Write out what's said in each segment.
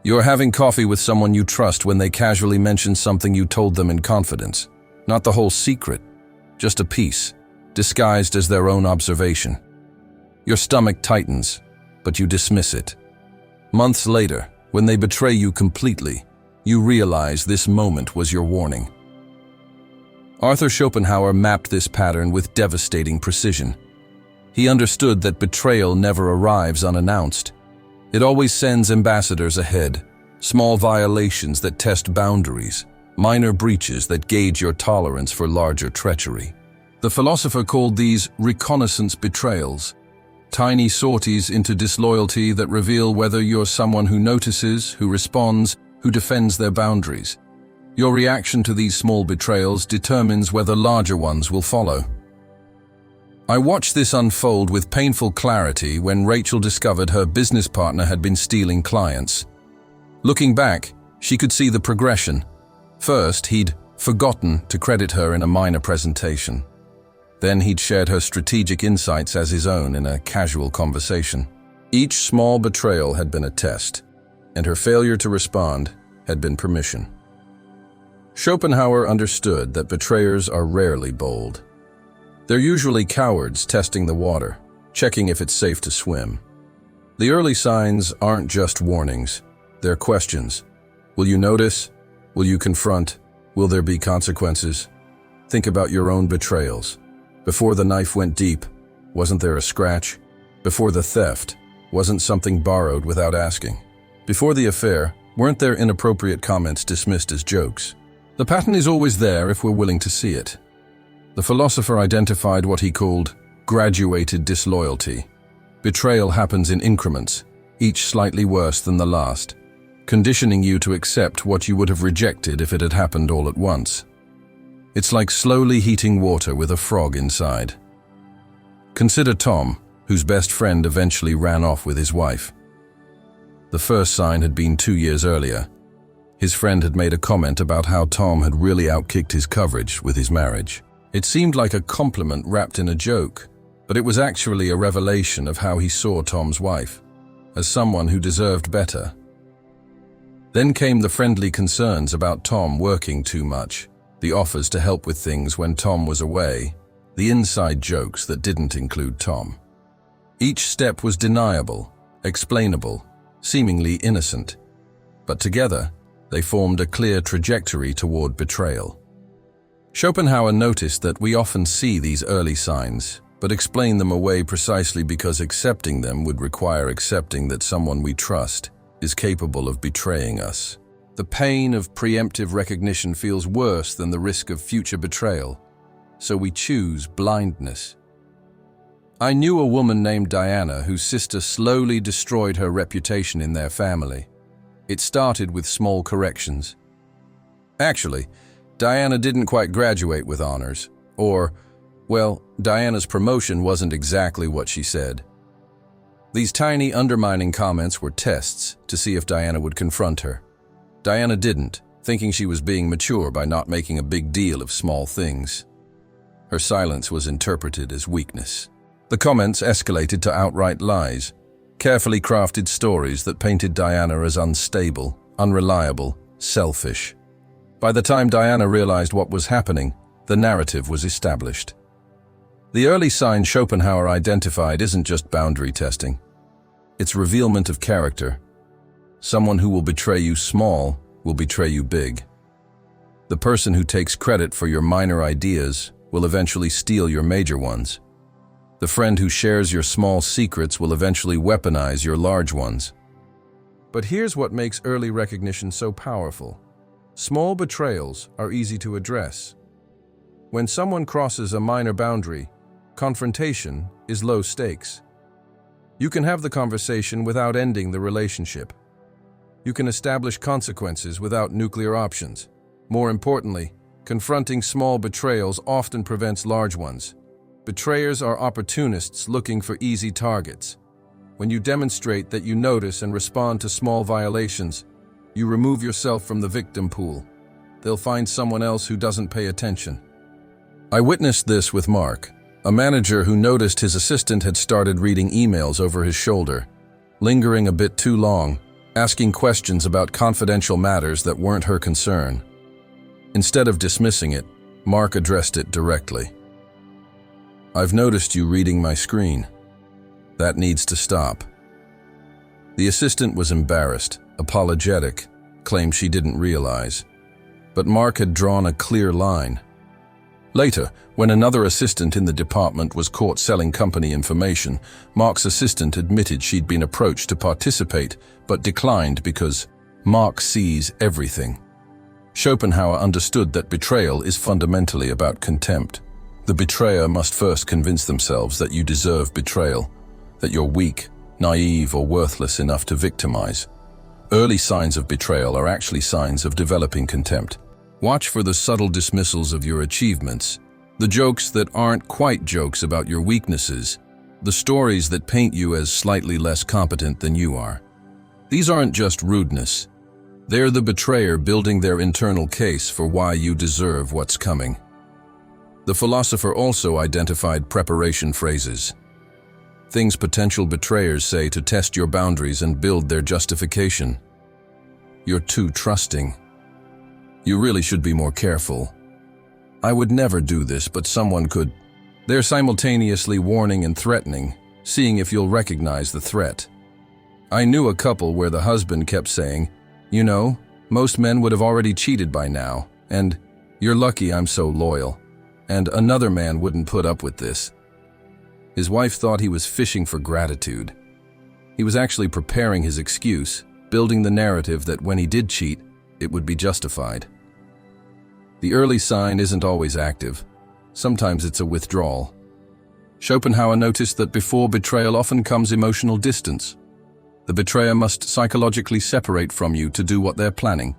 You're having coffee with someone you trust when they casually mention something you told them in confidence. Not the whole secret, just a piece, disguised as their own observation. Your stomach tightens, but you dismiss it. Months later, when they betray you completely, you realize this moment was your warning. Arthur Schopenhauer mapped this pattern with devastating precision. He understood that betrayal never arrives unannounced. It always sends ambassadors ahead, small violations that test boundaries, minor breaches that gauge your tolerance for larger treachery. The philosopher called these reconnaissance betrayals, tiny sorties into disloyalty that reveal whether you're someone who notices, who responds, who defends their boundaries. Your reaction to these small betrayals determines whether larger ones will follow. I watched this unfold with painful clarity when Rachel discovered her business partner had been stealing clients. Looking back, she could see the progression. First, he'd forgotten to credit her in a minor presentation. Then he'd shared her strategic insights as his own in a casual conversation. Each small betrayal had been a test, and her failure to respond had been permission. Schopenhauer understood that betrayers are rarely bold. They're usually cowards testing the water, checking if it's safe to swim. The early signs aren't just warnings, they're questions. Will you notice? Will you confront? Will there be consequences? Think about your own betrayals. Before the knife went deep, wasn't there a scratch? Before the theft, wasn't something borrowed without asking? Before the affair, weren't there inappropriate comments dismissed as jokes? The pattern is always there if we're willing to see it. The philosopher identified what he called graduated disloyalty. Betrayal happens in increments, each slightly worse than the last, conditioning you to accept what you would have rejected if it had happened all at once. It's like slowly heating water with a frog inside. Consider Tom, whose best friend eventually ran off with his wife. The first sign had been 2 years earlier. His friend had made a comment about how Tom had really outkicked his coverage with his marriage. It seemed like a compliment wrapped in a joke, but it was actually a revelation of how he saw Tom's wife, as someone who deserved better. Then came the friendly concerns about Tom working too much, the offers to help with things when Tom was away, the inside jokes that didn't include Tom. Each step was deniable, explainable, seemingly innocent, but together they formed a clear trajectory toward betrayal. Schopenhauer noticed that we often see these early signs, but explain them away precisely because accepting them would require accepting that someone we trust is capable of betraying us. The pain of preemptive recognition feels worse than the risk of future betrayal, so we choose blindness. I knew a woman named Diana whose sister slowly destroyed her reputation in their family. It started with small corrections. Actually, Diana didn't quite graduate with honors, or, well, Diana's promotion wasn't exactly what she said. These tiny undermining comments were tests to see if Diana would confront her. Diana didn't, thinking she was being mature by not making a big deal of small things. Her silence was interpreted as weakness. The comments escalated to outright lies, carefully crafted stories that painted Diana as unstable, unreliable, selfish. By the time Diana realized what was happening, the narrative was established. The early sign Schopenhauer identified isn't just boundary testing. It's revealment of character. Someone who will betray you small will betray you big. The person who takes credit for your minor ideas will eventually steal your major ones. The friend who shares your small secrets will eventually weaponize your large ones. But here's what makes early recognition so powerful. Small betrayals are easy to address. When someone crosses a minor boundary, confrontation is low stakes. You can have the conversation without ending the relationship. You can establish consequences without nuclear options. More importantly, confronting small betrayals often prevents large ones. Betrayers are opportunists looking for easy targets. When you demonstrate that you notice and respond to small violations, you remove yourself from the victim pool. They'll find someone else who doesn't pay attention. I witnessed this with Mark, a manager who noticed his assistant had started reading emails over his shoulder, lingering a bit too long, asking questions about confidential matters that weren't her concern. Instead of dismissing it, Mark addressed it directly. "I've noticed you reading my screen. That needs to stop." The assistant was embarrassed, apologetic, claimed she didn't realize. But Mark had drawn a clear line. Later, when another assistant in the department was caught selling company information, Mark's assistant admitted she'd been approached to participate, but declined because Mark sees everything. Schopenhauer understood that betrayal is fundamentally about contempt. The betrayer must first convince themselves that you deserve betrayal, that you're weak, naive, or worthless enough to victimize. Early signs of betrayal are actually signs of developing contempt. Watch for the subtle dismissals of your achievements, the jokes that aren't quite jokes about your weaknesses, the stories that paint you as slightly less competent than you are. These aren't just rudeness. They're the betrayer building their internal case for why you deserve what's coming. The philosopher also identified preparation phrases, things potential betrayers say to test your boundaries and build their justification. "You're too trusting. You really should be more careful. I would never do this, but someone could." They're simultaneously warning and threatening, seeing if you'll recognize the threat. I knew a couple where the husband kept saying, "You know, most men would have already cheated by now," and "You're lucky I'm so loyal," and "Another man wouldn't put up with this." His wife thought he was fishing for gratitude. He was actually preparing his excuse, building the narrative that when he did cheat, it would be justified. The early sign isn't always active. Sometimes it's a withdrawal. Schopenhauer noticed that before betrayal often comes emotional distance. The betrayer must psychologically separate from you to do what they're planning.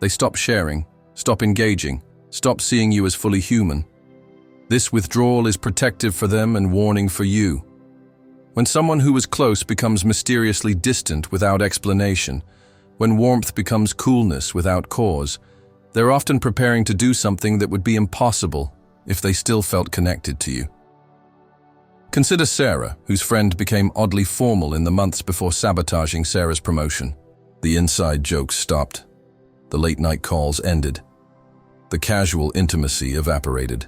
They stop sharing, stop engaging, stop seeing you as fully human. This withdrawal is protective for them and warning for you. When someone who was close becomes mysteriously distant without explanation, when warmth becomes coolness without cause, they're often preparing to do something that would be impossible if they still felt connected to you. Consider Sarah, whose friend became oddly formal in the months before sabotaging Sarah's promotion. The inside jokes stopped. The late-night calls ended. The casual intimacy evaporated.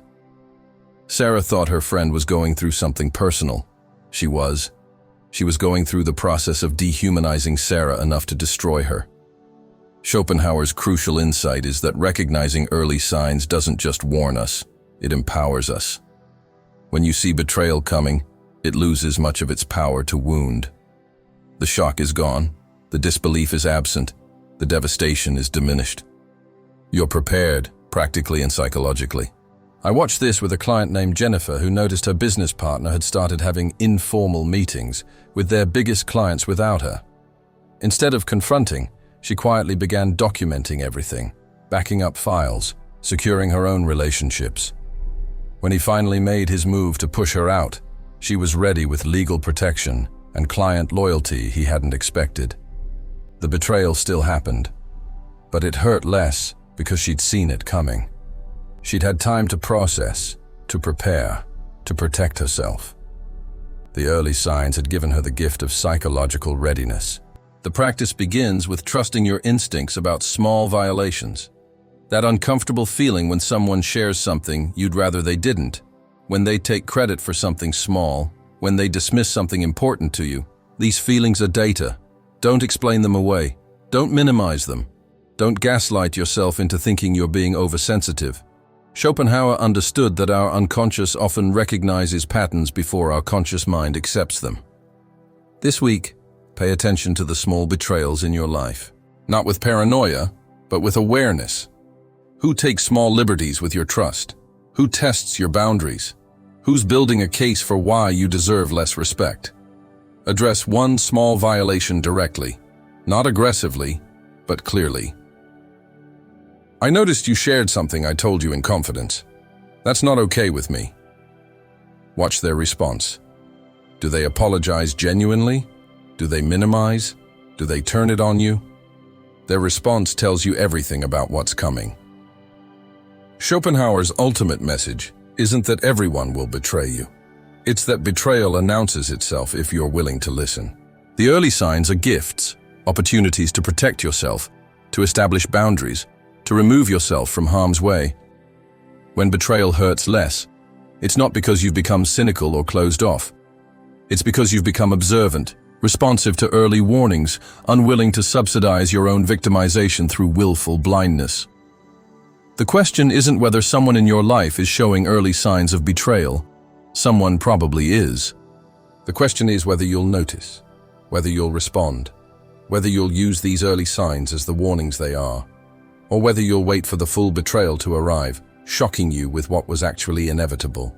Sarah thought her friend was going through something personal. She was. She was going through the process of dehumanizing Sarah enough to destroy her. Schopenhauer's crucial insight is that recognizing early signs doesn't just warn us, it empowers us. When you see betrayal coming, it loses much of its power to wound. The shock is gone, the disbelief is absent, the devastation is diminished. You're prepared, practically and psychologically. I watched this with a client named Jennifer who noticed her business partner had started having informal meetings with their biggest clients without her. Instead of confronting, she quietly began documenting everything, backing up files, securing her own relationships. When he finally made his move to push her out, she was ready with legal protection and client loyalty he hadn't expected. The betrayal still happened, but it hurt less because she'd seen it coming. She'd had time to process, to prepare, to protect herself. The early signs had given her the gift of psychological readiness. The practice begins with trusting your instincts about small violations. That uncomfortable feeling when someone shares something you'd rather they didn't, when they take credit for something small, when they dismiss something important to you. These feelings are data. Don't explain them away. Don't minimize them. Don't gaslight yourself into thinking you're being oversensitive. Schopenhauer understood that our unconscious often recognizes patterns before our conscious mind accepts them. This week, pay attention to the small betrayals in your life. Not with paranoia, but with awareness. Who takes small liberties with your trust? Who tests your boundaries? Who's building a case for why you deserve less respect? Address one small violation directly, not aggressively, but clearly. I noticed you shared something I told you in confidence. That's not okay with me. Watch their response. Do they apologize genuinely? Do they minimize? Do they turn it on you? Their response tells you everything about what's coming. Schopenhauer's ultimate message isn't that everyone will betray you. It's that betrayal announces itself if you're willing to listen. The early signs are gifts, opportunities to protect yourself, to establish boundaries, to remove yourself from harm's way. When betrayal hurts less, it's not because you've become cynical or closed off. It's because you've become observant, responsive to early warnings, unwilling to subsidize your own victimization through willful blindness. The question isn't whether someone in your life is showing early signs of betrayal. Someone probably is. The question is whether you'll notice, whether you'll respond, whether you'll use these early signs as the warnings they are, or whether you'll wait for the full betrayal to arrive, shocking you with what was actually inevitable.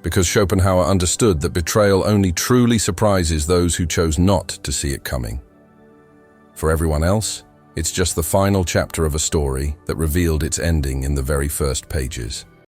Because Schopenhauer understood that betrayal only truly surprises those who chose not to see it coming. For everyone else, it's just the final chapter of a story that revealed its ending in the very first pages.